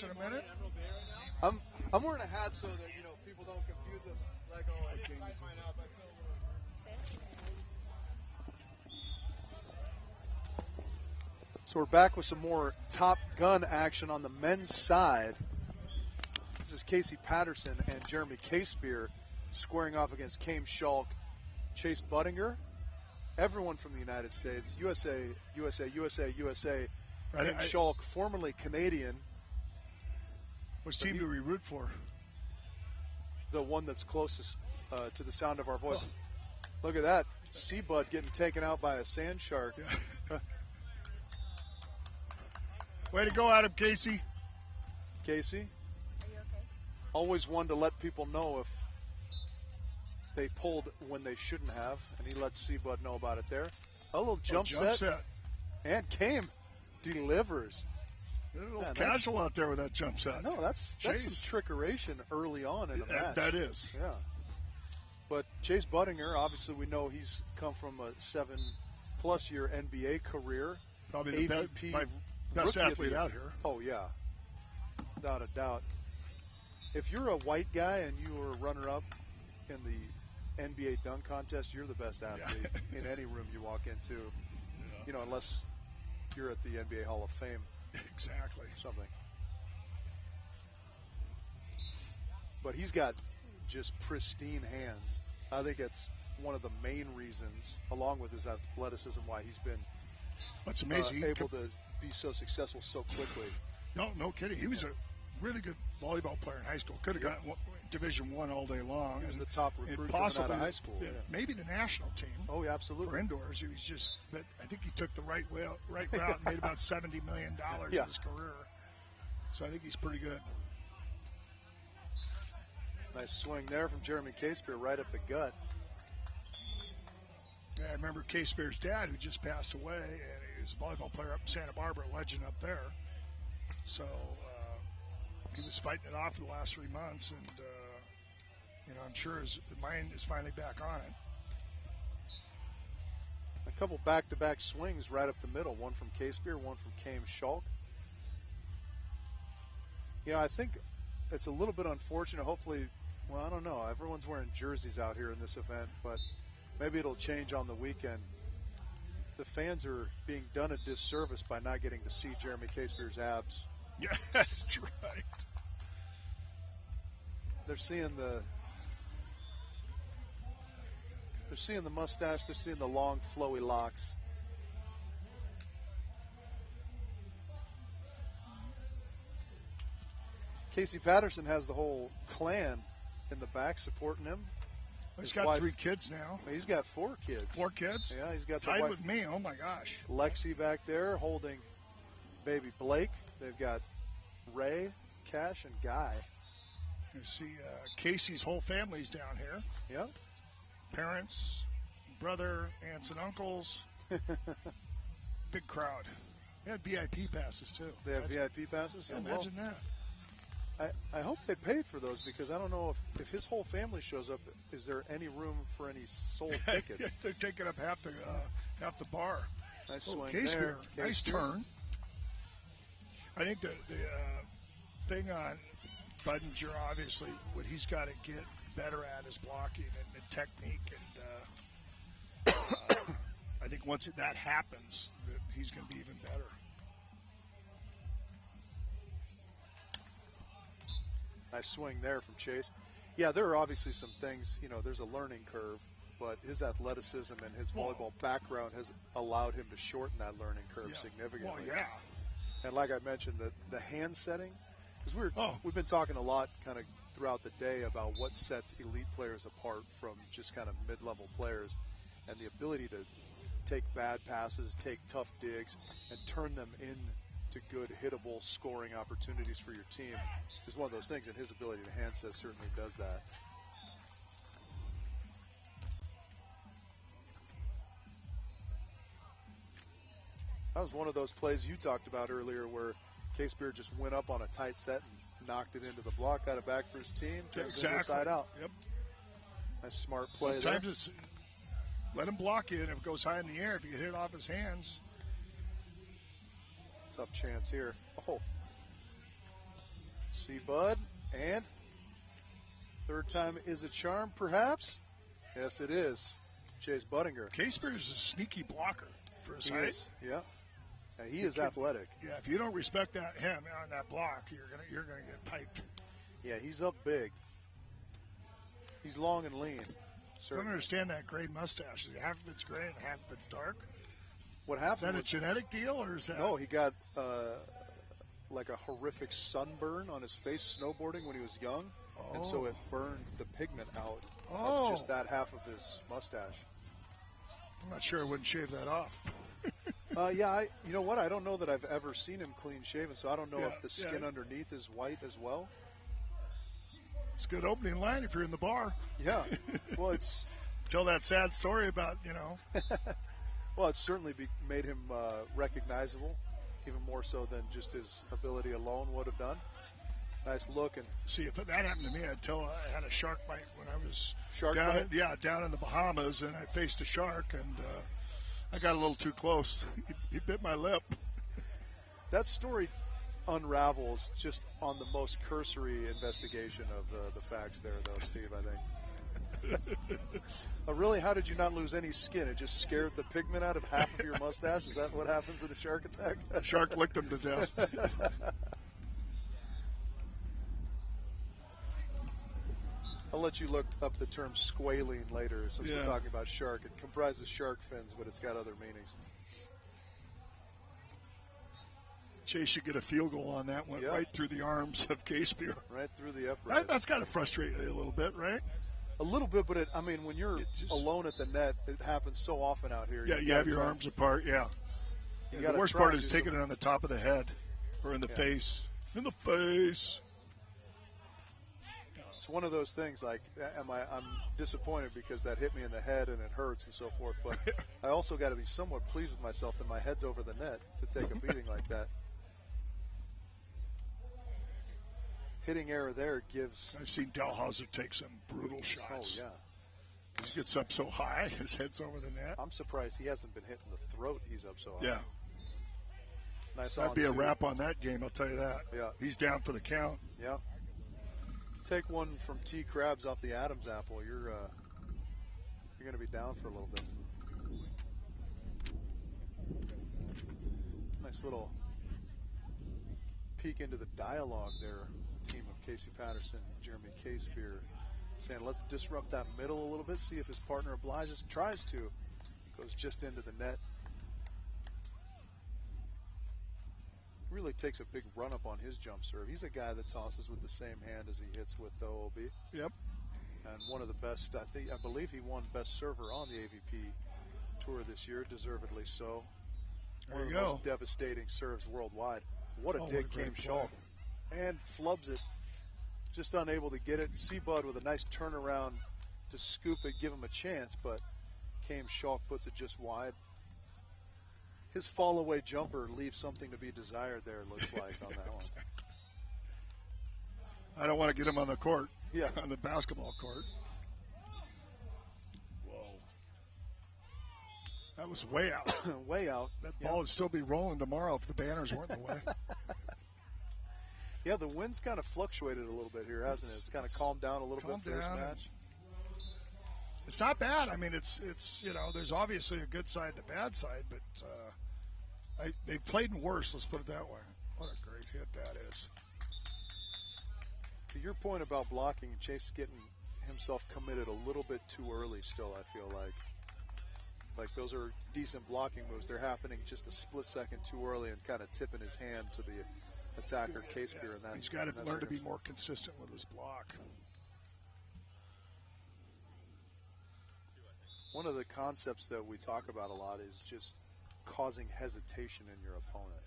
lunch in a minute? I'm wearing a hat so that people don't confuse us. Like always. So we're back with some more Top Gun action on the men's side. This is Casey Patterson and Jeremy Casebeer squaring off against Schalk, Chase Budinger, everyone from the United States, USA. Right, Schalk, formerly Canadian. Which team do we root for? The one that's closest to the sound of our voice. Oh. Look at that. Seabud getting taken out by a sand shark. Yeah. Way to go, Adam Casey. Casey? Are you okay? Always one to let people know if they pulled when they shouldn't have, and he lets Seabud know about it there. A little jump set. And Came delivers. A little casual out there with that jump set. No, that's some trickeration early on in the match. That is. Yeah. But Chase Budinger, obviously we know he's come from a 7+ year NBA career. Probably the best athlete out here. Oh, yeah. Without a doubt. If you're a white guy and you were a runner-up in the NBA dunk contest, you're the best athlete in any room you walk into. Yeah. Unless you're at the NBA Hall of Fame. Exactly. Something. But he's got just pristine hands. I think it's one of the main reasons, along with his athleticism, why he's been That's amazing. Able to be so successful so quickly. No kidding. He was a really good volleyball player in high school. Could have gotten Division I all day long. He was the top recruit coming out of high school. Maybe the national team. Oh, yeah, absolutely. For indoors, he was just. But I think he took the right route and made about $70 million in his career. So I think he's pretty good. Nice swing there from Jeremy Casebeer right up the gut. Yeah, I remember Casebeer's dad, who just passed away, and he was a volleyball player up in Santa Barbara, a legend up there. So he was fighting it off for the last 3 months, and I'm sure his mind is finally back on it. A couple back-to-back swings right up the middle, one from Casebeer, one from Schalk. I think it's a little bit unfortunate. Hopefully, well, I don't know. Everyone's wearing jerseys out here in this event, but maybe it'll change on the weekend. The fans are being done a disservice by not getting to see Jeremy Casebeer's abs. Yeah, that's right. They're seeing the mustache. They're seeing the long, flowy locks. Casey Patterson has the whole clan in the back supporting him. He's got 3 kids now. He's got 4 kids. 4 kids? Yeah, he's got tied with me. Oh my gosh. Lexi back there holding baby Blake. They've got Ray, Cash, and Guy. You see Casey's whole family's down here. Yep. Parents, brother, aunts and uncles. Big crowd. They had VIP passes too. They have VIP passes? Yeah, imagine that. I hope they paid for those, because I don't know if his whole family shows up, is there any room for any sold tickets? They're taking up half the bar. Nice swing there. Nice Casebeer. Turn. I think the thing on Budinger, obviously, what he's got to get better at is blocking and the technique. And I think once that happens, he's going to be even better. Nice swing there from Chase. Yeah, there are obviously some things, there's a learning curve, but his athleticism and his volleyball background has allowed him to shorten that learning curve significantly. Well, yeah. And like I mentioned, the hand setting, because we've been talking a lot kind of throughout the day about what sets elite players apart from just kind of mid-level players, and the ability to take bad passes, take tough digs, and turn them into good hittable scoring opportunities for your team is one of those things, and his ability to hand set certainly does that. That was one of those plays you talked about earlier where Casebeer just went up on a tight set and knocked it into the block, got it back for his team, turns it inside out. Yep. Nice smart play Sometimes there. It's let him block it, and if it goes high in the air, if you get hit off his hands. Tough chance here. Oh. See Bud, and third time is a charm, perhaps? Yes, it is. Chase Budinger. Casebeer is a sneaky blocker for his He height. is, yeah. And he is athletic. Yeah, if you don't respect him on that block, you're gonna get piped. Yeah, he's up big. He's long and lean. I don't understand that gray mustache. Half of it's gray and half of it's dark. What happened? Is that a genetic deal, or is that? No, he got like a horrific sunburn on his face snowboarding when he was young, and so it burned the pigment out of just that half of his mustache. I'm not sure I wouldn't shave that off. Yeah, you know what? I don't know that I've ever seen him clean shaven, so I don't know if the skin underneath is white as well. It's a good opening line if you're in the bar. Yeah. Well, it's tell that sad story about, Well, it's certainly made him recognizable, even more so than just his ability alone would have done. Nice look. And see, if that happened to me, I'd tell I had a shark bite when I was down in the Bahamas, and I faced a shark, and I got a little too close. He bit my lip. That story unravels just on the most cursory investigation of the facts there, though, Steve, I think. Really, how did you not lose any skin? It just scared the pigment out of half of your mustache? Is that what happens in a shark attack? The shark licked him to death. I'll let you look up the term squalene later, since we're talking about shark. It comprises shark fins, but it's got other meanings. Chase should get a field goal on that one, right through the arms of Casebeer. Right through the upright. That's got to frustrate you a little bit, right? A little bit, but when you're alone at the net, it happens so often out here. Yeah, you have your arms apart, the worst part is taking it on the top of the head or in the face. In the face. It's one of those things, like, I'm disappointed because that hit me in the head and it hurts and so forth, but I also got to be somewhat pleased with myself that my head's over the net to take a beating like that. Hitting error there gives... I've seen Dalhauser take some brutal shots. Oh, yeah. He gets up so high, his head's over the net. I'm surprised he hasn't been hit in the throat. He's up so high. Yeah. Nice. That'd be a wrap on that game, I'll tell you that. Yeah. He's down for the count. Yeah. Take one from T. Krabs off the Adam's apple. You're going to be down for a little bit. Nice little peek into the dialogue there. Team of Casey Patterson, Jeremy Casebeer, saying let's disrupt that middle a little bit, see if his partner obliges, tries to, goes just into the net. Really takes a big run up on his jump serve. He's a guy that tosses with the same hand as he hits with the OB. Yep. And one of the best, I believe he won best server on the AVP tour this year, deservedly so. One of the most devastating serves worldwide. What a dig came Schalk. And flubs it, just unable to get it. Seabud with a nice turnaround to scoop it, give him a chance, but came Schalk puts it just wide. His fall away jumper leaves something to be desired there, it looks like, on that one. I don't want to get him on the court. Yeah. On the basketball court. Whoa. That was way out. Way out. That ball would still be rolling tomorrow if the banners weren't in the way. Yeah, the wind's kind of fluctuated a little bit here, hasn't it? It's kind of calmed down a little bit for this match. It's not bad. I mean, it's there's obviously a good side and a bad side, but they've played in worse, let's put it that way. What a great hit that is. To your point about blocking, Chase is getting himself committed a little bit too early still, I feel like. Like, those are decent blocking moves. They're happening just a split second too early and kind of tipping his hand to the attacker, Casebeer, and that. He's got to learn to be more consistent with his block. One of the concepts that we talk about a lot is just causing hesitation in your opponent.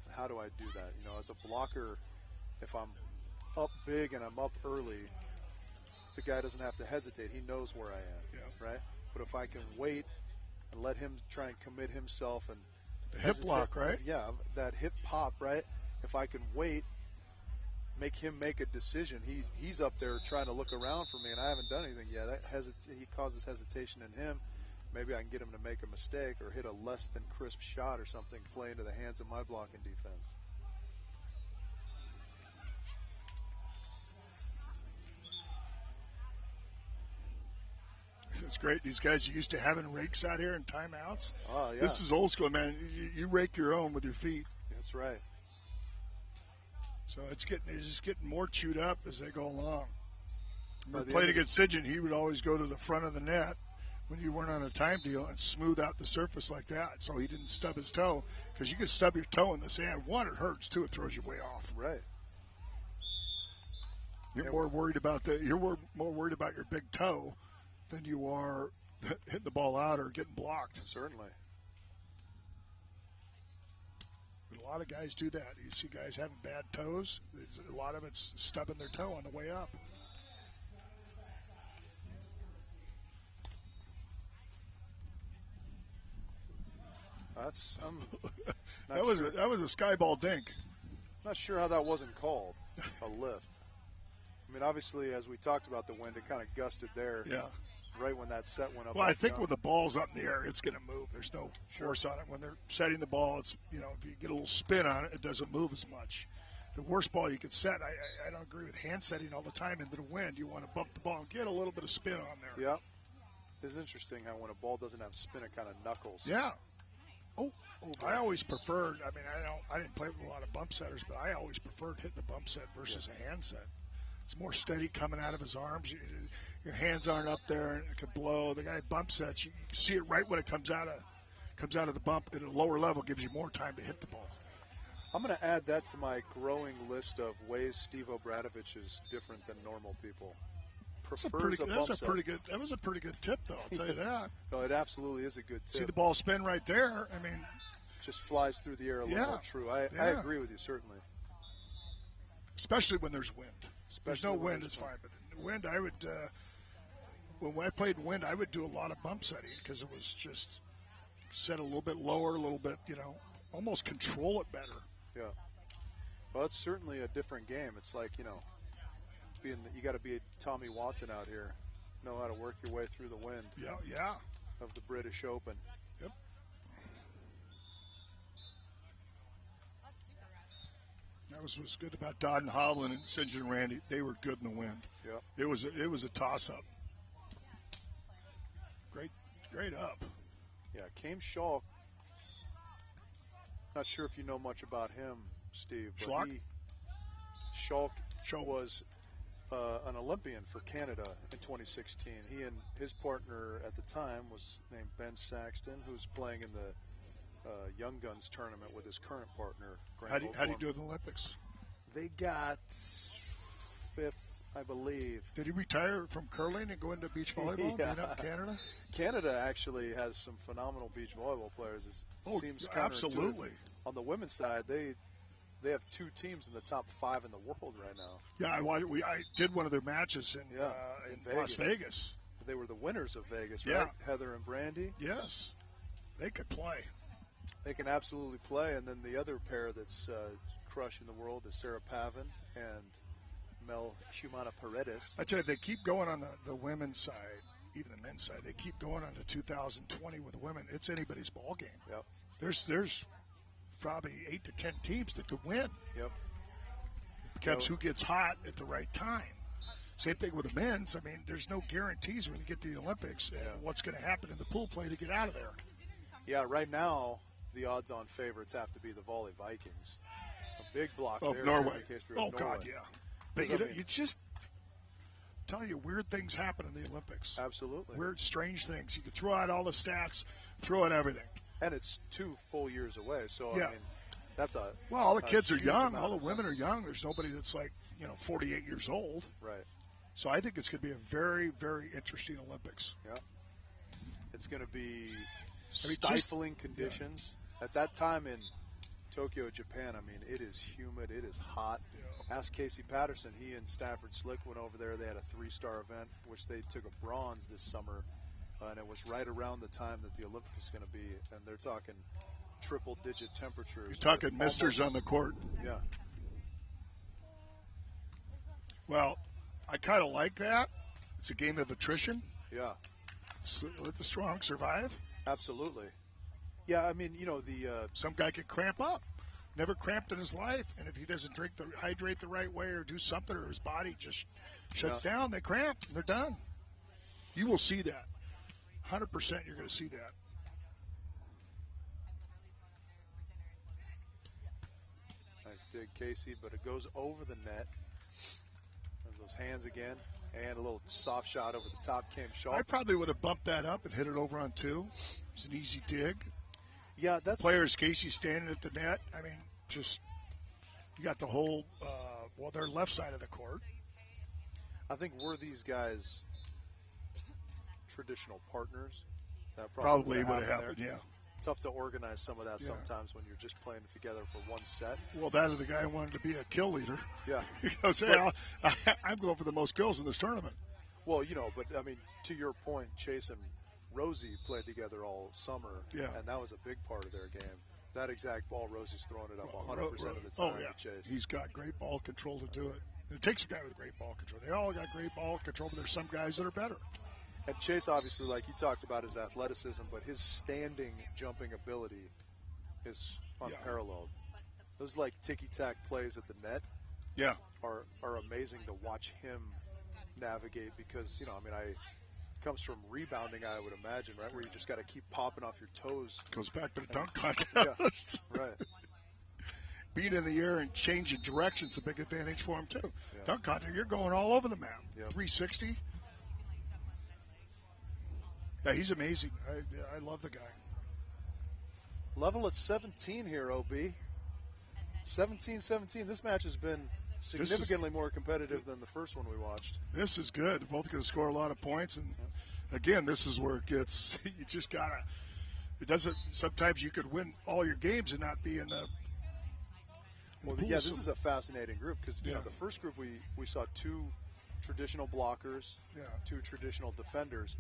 How do I do that? As a blocker, if I'm up big and I'm up early, the guy doesn't have to hesitate. He knows where I am, right? But if I can wait and let him try and commit himself and the hip block, right? Yeah, that hip pop, right? If I can wait, make him make a decision. He's up there trying to look around for me, and I haven't done anything yet. He causes hesitation in him. Maybe I can get him to make a mistake or hit a less than crisp shot or something, play into the hands of my blocking defense. It's great. These guys are used to having rakes out here and timeouts. Oh, yeah. This is old school, man. You rake your own with your feet. That's right. So it's just getting more chewed up as they go along. When we played against Sigyn, he would always go to the front of the net when you weren't on a time deal and smooth out the surface like that, so he didn't stub his toe. Because you can stub your toe in the sand. One, it hurts. Two, it throws you way off. Right. You're more worried about more worried about your big toe than you are hitting the ball out or getting blocked. Certainly. But a lot of guys do that. You see guys having bad toes. A lot of it's stubbing their toe on the way up. That was a skyball dink. Not sure how that wasn't called a lift. I mean, obviously, as we talked about the wind, it kind of gusted there. Yeah. Right when that set went up. Well, I think when the ball's up in the air, it's going to move. There's no force on it. When they're setting the ball, it's if you get a little spin on it, it doesn't move as much. The worst ball you could set, I don't agree with hand setting all the time into the wind. You want to bump the ball and get a little bit of spin on there. Yeah. It's interesting how when a ball doesn't have spin, it kind of knuckles. Yeah. Oh, I always preferred. I mean, I didn't play with a lot of bump setters, but I always preferred hitting a bump set versus a hand set. It's more steady coming out of his arms. Your hands aren't up there, and it could blow. The guy bump sets. You can see it right when it comes out of the bump at a lower level. Gives you more time to hit the ball. I'm going to add that to my growing list of ways Steve Obradovich is different than normal people. That was a pretty good tip, though. I'll tell you that. No, it absolutely is a good tip. See the ball spin right there. I mean, just flies through the air a little more true. I agree with you, certainly. Especially when there's wind. There's no wind, it's fine. But in wind, I would, when I played wind, I would do a lot of bump setting because it was just set a little bit lower, a little bit, almost control it better. Yeah. Well, it's certainly a different game. It's like, you got to be a Tommy Watson out here, know how to work your way through the wind. Yeah. Of the British Open. Yep. That was what's good about Dodd and Hovland and Sigyn and Randy. They were good in the wind. Yep. It was a toss-up. Great up. Yeah, Schalk. Not sure if you know much about him, Steve. But Schalk was an Olympian for Canada in 2016. He and his partner at the time was named Ben Saxton, who's playing in the Young Guns tournament with his current partner. How do you do in the Olympics? They got fifth, I believe. Did he retire from curling and go into beach volleyball? Yeah. Up in Canada? Canada actually has some phenomenal beach volleyball players. It seems absolutely. On the women's side, they have two teams in the top 5 in the world right now. Yeah, I did one of their matches in Las Vegas. They were the winners of Vegas, yeah. Right? Heather and Brandy. Yes, they could play. They can absolutely play. And then the other pair that's crushing the world is Sarah Pavin and Mel Humana Paredes. I tell you, if they keep going on the women's side, even the men's side, they keep going on to 2020 with the women, it's anybody's ball game. Yep. There's probably 8 to 10 teams that could win. Yep. It becomes who gets hot at the right time. Same thing with the men's. I mean, there's no guarantees when you get to the Olympics and what's going to happen in the pool play to get out of there. Yeah, right now the odds-on favorites have to be the Volley Vikings. A big block there. Norway. Norway. God, yeah. But you just tell you weird things happen in the Olympics. Absolutely. Weird, strange things. You can throw out all the stats, throw out everything. And it's 2 full years away, so yeah. I mean, that's a well. All the kids are young. All the women are young. There's nobody that's like 48 years old. Right. So I think it's going to be a very, very interesting Olympics. Yeah. It's going to be stifling conditions. Yeah. At that time in Tokyo, Japan, I mean, it is humid. It is hot. Yeah. Ask Casey Patterson. He and Stafford Slick went over there. They had a 3-star event, which they took a bronze this summer. And it was right around the time that the Olympics is going to be. And they're talking triple-digit temperatures. You're talking misters on the court. Yeah. Well, I kind of like that. It's a game of attrition. Yeah. Let the strong survive. Absolutely. Yeah, I mean, some guy could cramp up. Never cramped in his life. And if he doesn't hydrate the right way or do something or his body just shuts down, they cramp. They're done. You will see that. 100% you're going to see that. Nice dig, Casey, but it goes over the net. There's those hands again, and a little soft shot over the top came Schalk. I probably would have bumped that up and hit it over on 2. It's an easy dig. Yeah, that's players. Casey standing at the net. I mean, just you got the whole. Their left side of the court. I think we're these guys' traditional partners. That probably would have happened. There. Yeah. Tough to organize some of that sometimes when you're just playing together for one set. Well, that or the guy wanted to be a kill leader. Yeah. He goes, hey, I'm going for the most kills in this tournament. Well, but I mean, to your point, Chase and Rosie played together all summer, and that was a big part of their game. That exact ball, Rosie's throwing it up 100% of the time to Chase. He's got great ball control to do it. It takes a guy with great ball control. They all got great ball control, but there's some guys that are better. And Chase, obviously, like you talked about his athleticism, but his standing jumping ability is unparalleled. Those like ticky-tack plays at the net are amazing to watch him navigate because, comes from rebounding, I would imagine, right, where you just got to keep popping off your toes. Goes back to the dunk contest. Yeah, right. Being in the air and changing direction's a big advantage for him, too. Yeah. Dunk contest, you're going all over the map. Yep. 360. Yeah, he's amazing. I love the guy. Level at 17 here, OB. 17-17. This match has been significantly more competitive than the first one we watched. This is good. They're both going to score a lot of points. And, again, this is where it gets – you just got to – it doesn't – sometimes you could win all your games and not be in the this is a fascinating group because, the first group we saw 2 traditional blockers, 2 traditional defenders.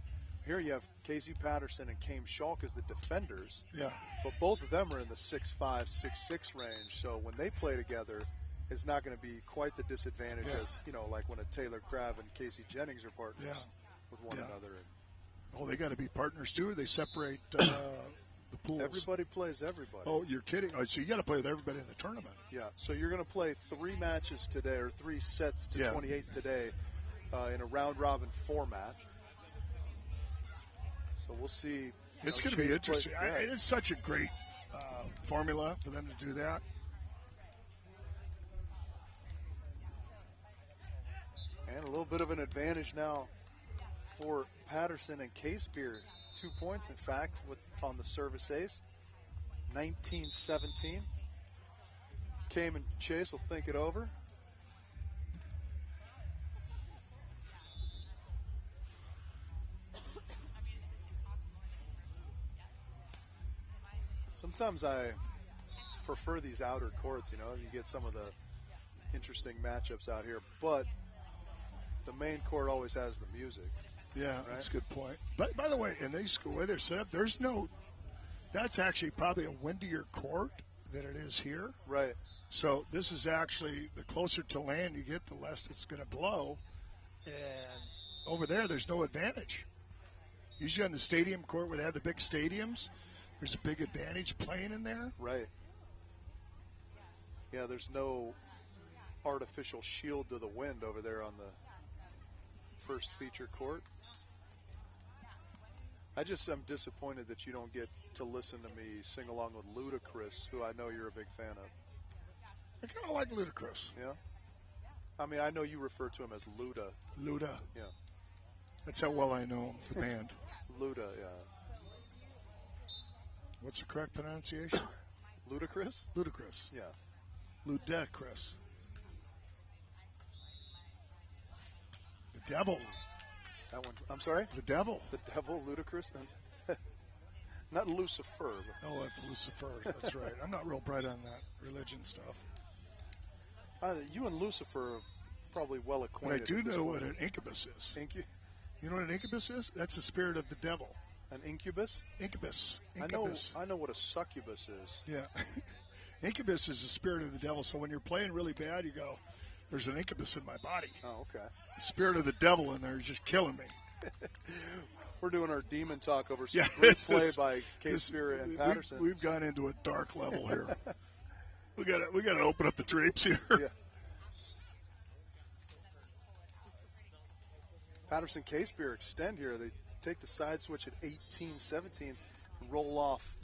Here you have Casey Patterson and Kame Schalk as the defenders. Yeah. But both of them are in the 6'5", 6'6" range. So when they play together, it's not going to be quite the disadvantage as, like when a Taylor Crabb and Casey Jennings are partners with one another. Oh, they got to be partners too? Or they separate the pools? Everybody plays everybody. Oh, you're kidding. Oh, so you got to play with everybody in the tournament. Yeah. So you're going to play 3 matches today, or 3 sets to 28 today in a round-robin format. So we'll see. It's going to be interesting. It's such a great formula for them to do that. And a little bit of an advantage now for Patterson and Casebeer. 2 points, in fact, on the service ace. 19-17. Kame and Chase will think it over. Sometimes I prefer these outer courts, you get some of the interesting matchups out here, but the main court always has the music. Yeah, right? That's a good point. But by the way, in the way they're set up, that's actually probably a windier court than it is here. Right. So this is actually, the closer to land you get, the less it's going to blow. And over there's no advantage. Usually on the stadium court where they have the big stadiums, there's a big advantage playing in there. Right. Yeah, there's no artificial shield to the wind over there on the first feature court. I just am disappointed that you don't get to listen to me sing along with Ludacris, who I know you're a big fan of. I kind of like Ludacris. Yeah? I mean, I know you refer to him as Luda. Luda. Yeah. That's how well I know the band. Luda, yeah. What's the correct pronunciation? Ludacris? Ludacris. Yeah. Ludacris. The devil. That one. I'm sorry? The devil. The devil, Ludacris? Not Lucifer. Oh, that's Lucifer. That's right. I'm not real bright on that religion stuff. You and Lucifer are probably well acquainted. But I do know what an incubus is. You know what an incubus is? That's the spirit of the devil. An incubus? Incubus. I know what a succubus is. Yeah. Incubus is the spirit of the devil. So when you're playing really bad, you go, there's an incubus in my body. Oh, okay. The spirit of the devil in there is just killing me. We're doing our demon talk over some great play by Casebeer and Patterson. We've gone into a dark level here. we got to open up the drapes here. Yeah. Patterson Casebeer extend here. They take the side switch at 18-17 and roll off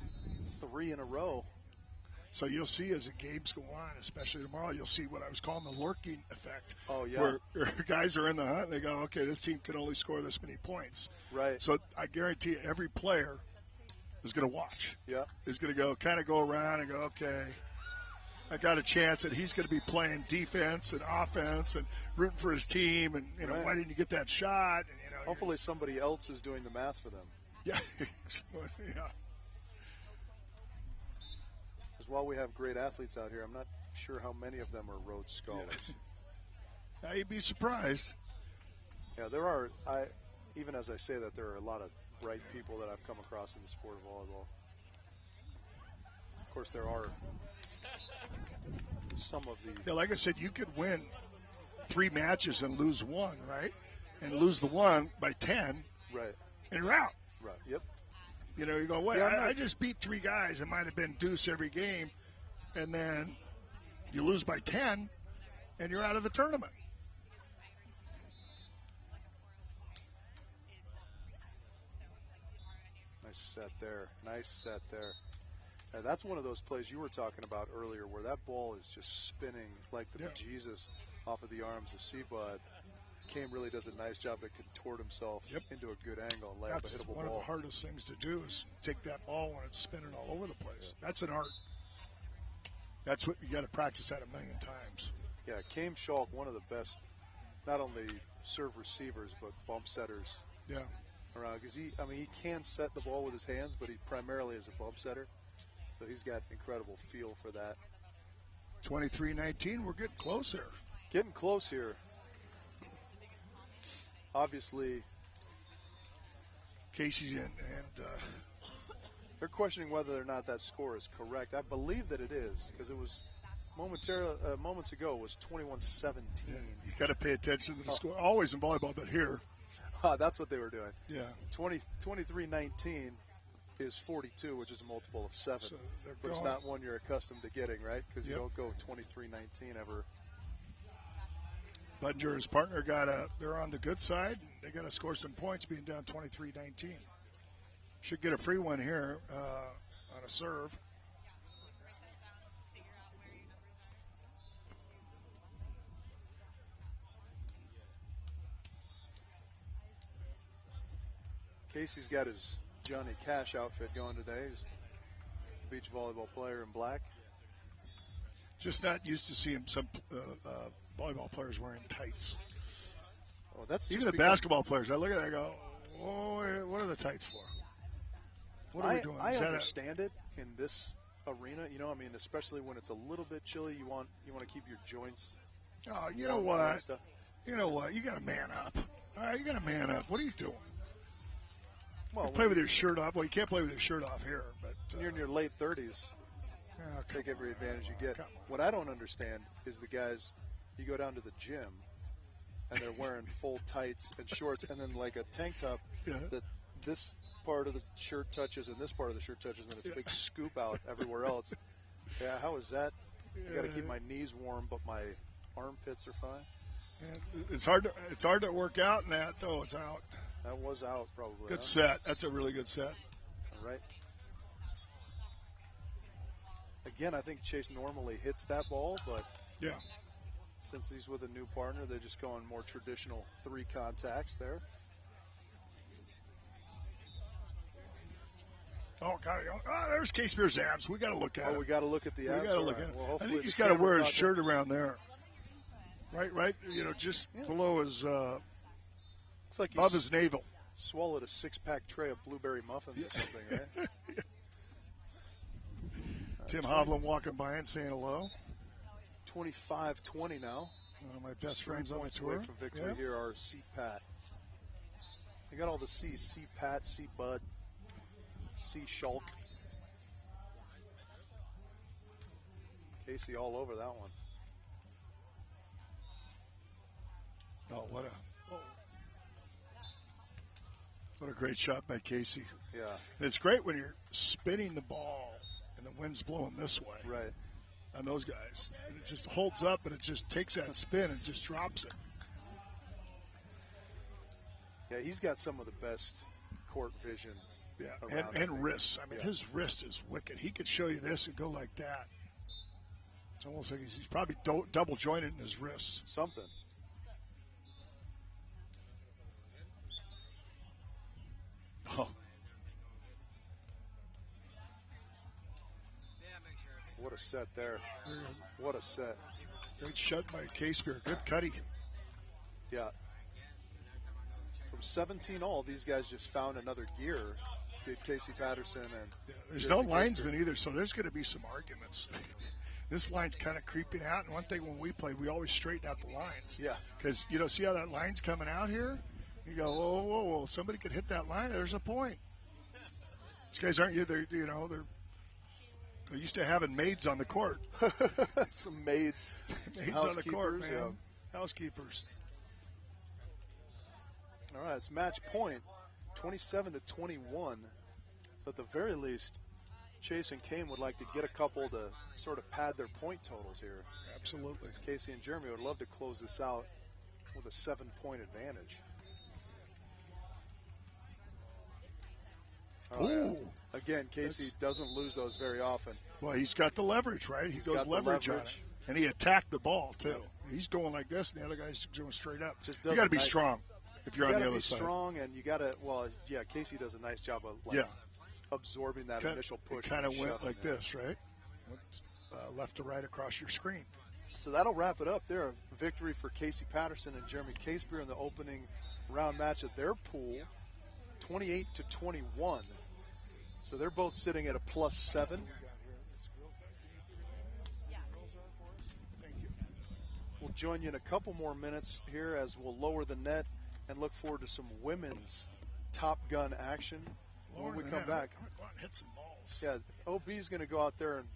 3 in a row. So you'll see as the games go on, especially tomorrow, you'll see what I was calling the lurking effect. Oh, yeah. Where guys are in the hunt and they go, okay, this team can only score this many points. Right. So I guarantee you every player is going to watch. Yeah. Is going to go around and go, okay, I got a chance that he's going to be playing defense and offense and rooting for his team. And, right. Why didn't you get that shot? And, hopefully somebody else is doing the math for them. Yeah. Yeah. While we have great athletes out here, I'm not sure how many of them are Rhodes Scholars. Now you'd be surprised. Yeah, there are. Even as I say that, there are a lot of bright people that I've come across in the sport of volleyball. Of course, there are some of the. Yeah, like I said, you could win 3 matches and lose 1, right? And lose the 1 by 10. Right. And you're out. Right. Yep. You go, wait, yeah, I just beat 3 guys. It might have been deuce every game. And then you lose by 10, and you're out of the tournament. Nice set there. Nice set there. Now, that's one of those plays you were talking about earlier where that ball is just spinning like the bejesus off of the arms of Seabud. Cam really does a nice job to contort himself into a good angle and lay up a hittable ball. That's one of the hardest things to do is take that ball when it's spinning all over the place. Yeah. That's an art. That's what you got to practice that 1,000,000 times. Yeah, Cam Schalk, one of the best, not only serve receivers but bump setters. Yeah. Around because he can set the ball with his hands, but he primarily is a bump setter. So he's got incredible feel for that. 23-19, we're getting close here. Getting close here. Obviously, Casey's in, and they're questioning whether or not that score is correct. I believe that it is because it was moments ago it was 21-17. Yeah, you got to pay attention to the score. Always in volleyball, but here. That's what they were doing. Yeah. 23-19 is 42, which is a multiple of 7. So but it's not one you're accustomed to getting, right? Because you don't go 23-19 ever. Budinger, his partner, they're on the good side. They got to score some points being down 23-19. Should get a free one here on a serve. Casey's got his Johnny Cash outfit going today. He's a beach volleyball player in black. Just not used to seeing some volleyball players wearing tights. Oh, that's even the basketball players. I look at it, I go, "Oh, what are the tights for? What are we doing?" I understand it in this arena. Especially when it's a little bit chilly, you want to keep your joints. Oh, you know what? You got to man up. All right, you got to man up. What are you doing? Well, play with your shirt off. Well, you can't play with your shirt off here, but you're in your late 30s. Take every advantage you get. What I don't understand is the guys, you go down to the gym, and they're wearing full tights and shorts, and then like a tank top that this part of the shirt touches and this part of the shirt touches, and it's a big scoop out everywhere else. Yeah, how is that? I got to keep my knees warm, but my armpits are fine. Yeah, it's hard to work out in that, though. It's out. That was out, probably. Good set. That's a really good set. All right. Again, I think Chase normally hits that ball, but since he's with a new partner, they're just going more traditional 3 contacts there. Oh, God. There's Casebeer's abs. We got to look at it. We got to look at the abs. We got to look at it. Well, I think he's got to wear his shirt around there. Right, just below his, it's like above his navel. Swallowed a 6-pack tray of blueberry muffins or something, right? Tim Hovland walking by and saying hello. 25-20 now. One of my best friends on the tour. Away from victory here are C-Pat. They got all the C's. C-Pat, C-Bud, C-Schalk. Casey all over that one. Oh, what a great shot by Casey. Yeah. And it's great when you're spinning the ball and the wind's blowing this way. Right. On those guys. And it just holds up and it just takes that spin and just drops it. Yeah, he's got some of the best court vision. Yeah, around, and wrists. I mean, yeah. his wrist is wicked. He could show you this and go like that. It's almost like he's probably double jointed in his wrists. Something. Oh. What a set there. What a set. Great shot by Casebeer. Good cutty. Yeah. From 17 all, these guys just found another gear. Did Casey Patterson and there's no linesman either, so there's going to be some arguments. This line's kind of creeping out, and one thing when we play, we always straighten out the lines. Yeah. Because, see how that line's coming out here? You go, whoa, somebody could hit that line. There's a point. These guys aren't, they're used to having maids on the court. Some maids. Maids on the court, man. Yeah. Housekeepers. All right, it's match point, 27-21. So at the very least, Chase and Kane would like to get a couple to sort of pad their point totals here. Absolutely. Casey and Jeremy would love to close this out with a 7-point advantage. Oh, yeah. Again, Casey doesn't lose those very often. Well, he's got the leverage, right? He goes leverage on it. And he attacked the ball, too. Yeah. He's going like this, and the other guy's going straight up. You got to be strong if you're on the other side. You got to be strong, and you got to, Casey does a nice job of absorbing that initial push. It kind of went like this, right? Left to right across your screen. So that'll wrap it up there. A victory for Casey Patterson and Jeremy Casebeer in the opening round match at their pool, 28-21. So they're both sitting at a +7. We'll join you in a couple more minutes here as we'll lower the net and look forward to some women's Top Gun action when we come back. Hit some balls. Yeah, OB's going to go out there and